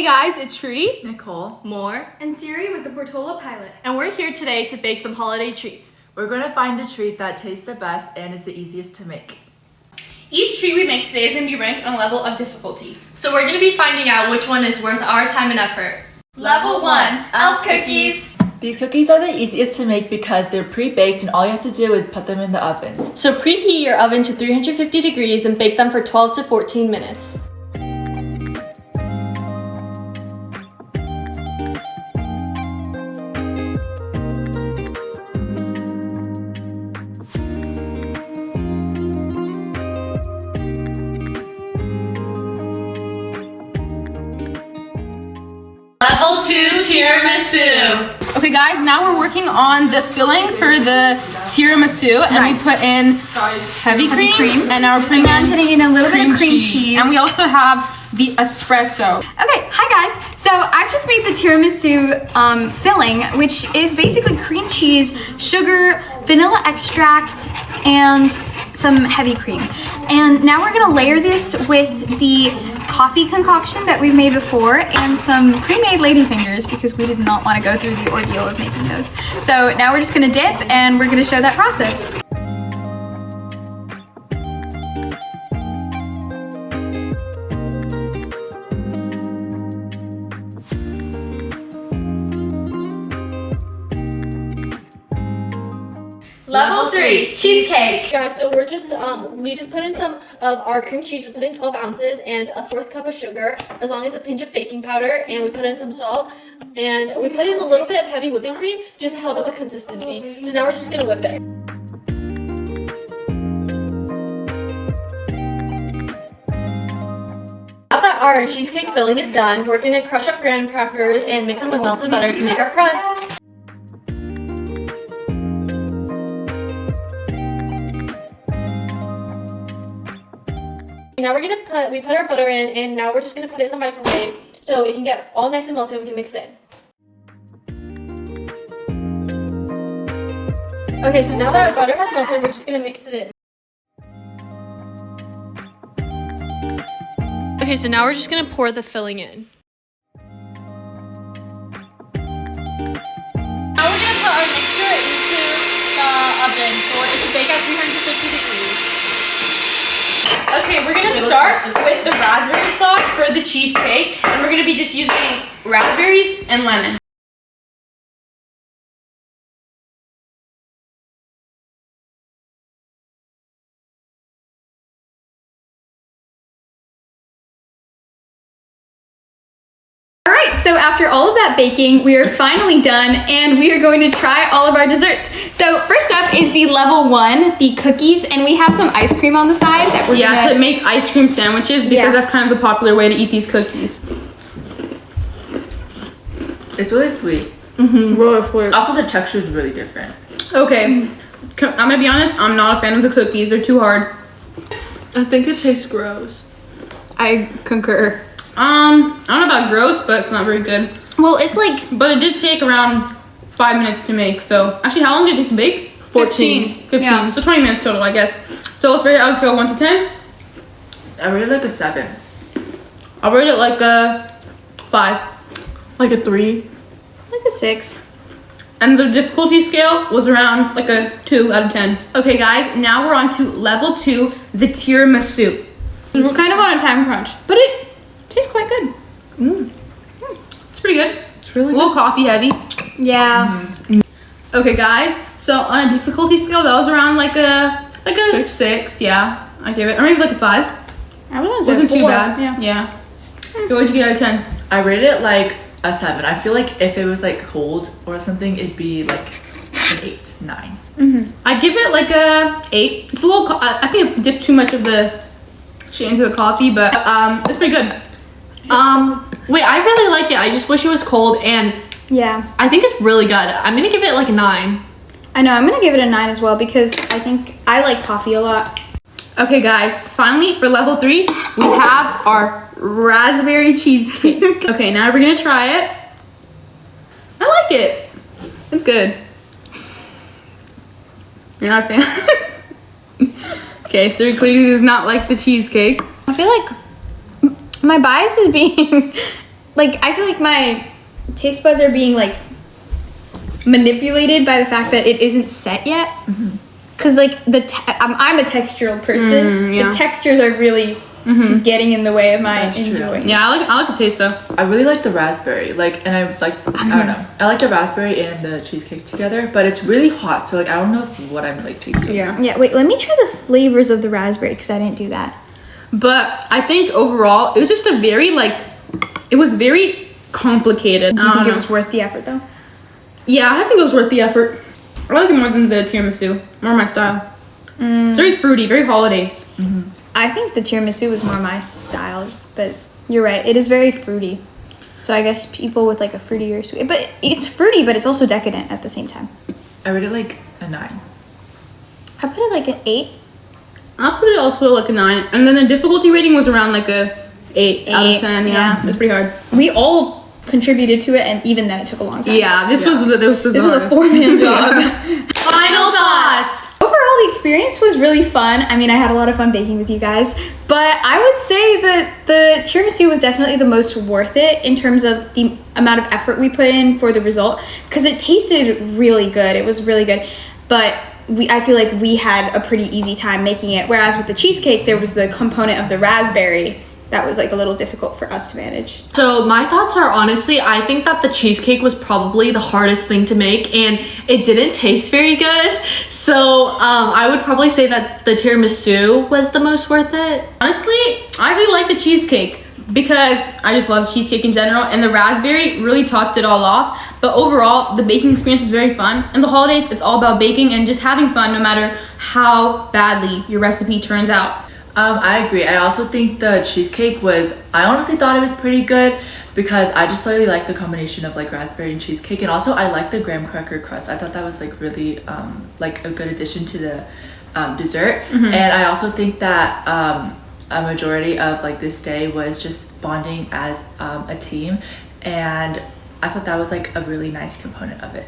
guys, it's Sruti, Nicole, Moer, and Siri with the Portola pilot. and we're here today to bake some holiday treats. we're going to find the treat that tastes the best and is the easiest to make. Each treat we make today is going to be ranked on a level of difficulty. So we're going to be finding out which one is worth our time and effort. Level 1, elf cookies. These cookies are the easiest to make because they're pre-baked and all you have to do is put them in the oven. So preheat your oven to 350 degrees and bake them for 12 to 14 minutes. Level 2, tiramisu. Okay guys, now we're working on the filling for the tiramisu, and we put in heavy cream, and now we're putting in a little bit of cream cheese. and we also have the espresso. Okay, hi guys. So I've just made the tiramisu filling, which is basically cream cheese, sugar, vanilla extract, and some heavy cream. And now we're gonna layer this with the coffee concoction that we've made before and some pre-made ladyfingers because we did not want to go through the ordeal of making those. So now we're just gonna dip and we're gonna show that process. Level 3, cheesecake. Guys, so we just put in some of our cream cheese. We put in 12 ounces and a 1/4 cup of sugar, as long as a pinch of baking powder, and we put in some salt, and we put in a little bit of heavy whipping cream just to help with the consistency. So now we're just gonna whip it. Now that our cheesecake filling is done, we're gonna crush up graham crackers and mix them with melted butter to make our crust. Now we put our butter in, and now we're just gonna put it in the microwave so it can get all nice and melted and we can mix it in. Okay, so now that our butter has melted, we're just gonna mix it in. Okay, so now we're just gonna pour the filling in. Now we're gonna put our mixture into the oven for it to bake at 350 degrees. Okay, we're gonna start with the raspberry sauce for the cheesecake, and we're gonna be just using raspberries and lemon. All right, so after all of that baking, we are finally done and we are going to try all of our desserts. So first up is the level 1, the cookies, and we have some ice cream on the side that we're gonna... to make ice cream sandwiches because that's kind of the popular way to eat these cookies. It's really sweet. Really sweet. Also, the texture is really different. Okay, I'm gonna be honest, I'm not a fan of the cookies. They're too hard. I think it tastes gross. I concur. I don't know about gross, but it's not very good. Well, it's like... But it did take around 5 minutes to make, so... Actually, how long did it bake? 15. Yeah. So 20 minutes total, I guess. So let's rate it out of a scale 1 to 10. I rate it like a 7. I'll rate it like a 5. Like a 3. like a 6. And the difficulty scale was around like a 2 out of 10. Okay, guys, now we're on to level 2, the tiramisu. We're kind of on a time crunch, but it tastes quite good. It's pretty good. It's really A little coffee heavy. Yeah. Okay, guys, so on a difficulty scale, that was around like a 6. Yeah, I give it, or maybe like a 5. I was Wasn't too bad. Yeah. Okay, what'd you get out of 10? I rate it like a 7. I feel like if it was like cold or something, it'd be like an 8, 9. I give it like a 8. It's a little, I think I dipped too much of the shit into the coffee, but it's pretty good. Wait, I really like it. I just wish it was cold, and Yeah. I think it's really good. I'm gonna give it like a 9. I know, I'm gonna give it a 9 as well because I think I like coffee a lot. Okay, guys, finally for level 3, we have our raspberry cheesecake. Okay, now we're gonna try it. I like it. It's good. You're not a fan? Okay, so clearly does not like the cheesecake. I feel like my bias is being like I feel like my taste buds are being like manipulated by the fact that it isn't set yet. Cause like I'm a textural person. yeah. The textures are really getting in the way of my That's true. enjoying. Yeah, I like the taste though. I really like the raspberry, like, and I don't know. I like the raspberry and the cheesecake together, but it's really hot, so like I don't know what I'm like tasting. Yeah. Wait, let me try the flavors of the raspberry because I didn't do that. But I think overall, it was just a very it was very complicated. Do you think it was worth the effort though? Yeah, I think it was worth the effort. I like it more than the tiramisu. More my style. It's very fruity, very holidays. I think the tiramisu was more my style, but you're right. It is very fruity. So I guess people with like a fruitier sweet, but it's fruity, but it's also decadent at the same time. I rated like a 9. I put it like an 8. I'll put it also like a 9. And then the difficulty rating was around like a 8 out of 10. Yeah, it's pretty hard. We all contributed to it, and even then, it took a long time. Yeah, this was a This was a 4-man job. Final thoughts. Overall, the experience was really fun. I mean, I had a lot of fun baking with you guys, but I would say that the tiramisu was definitely the most worth it in terms of the amount of effort we put in for the result, because it tasted really good. It was really good, but I feel like we had a pretty easy time making it, whereas with the cheesecake, there was the component of the raspberry that was like a little difficult for us to manage. So my thoughts are, honestly, I think that the cheesecake was probably the hardest thing to make, and it didn't taste very good. So I would probably say that the tiramisu was the most worth it. Honestly, I really like the cheesecake because I just love cheesecake in general, and the raspberry really topped it all off. But overall, the baking experience was very fun. And the holidays, it's all about baking and just having fun no matter how badly your recipe turns out. I agree. I also think the cheesecake I honestly thought it was pretty good because I just really like the combination of like raspberry and cheesecake, and also I like the graham cracker crust. I thought that was like really like a good addition to the dessert. And I also think that a majority of like this day was just bonding as a team, and I thought that was like a really nice component of it.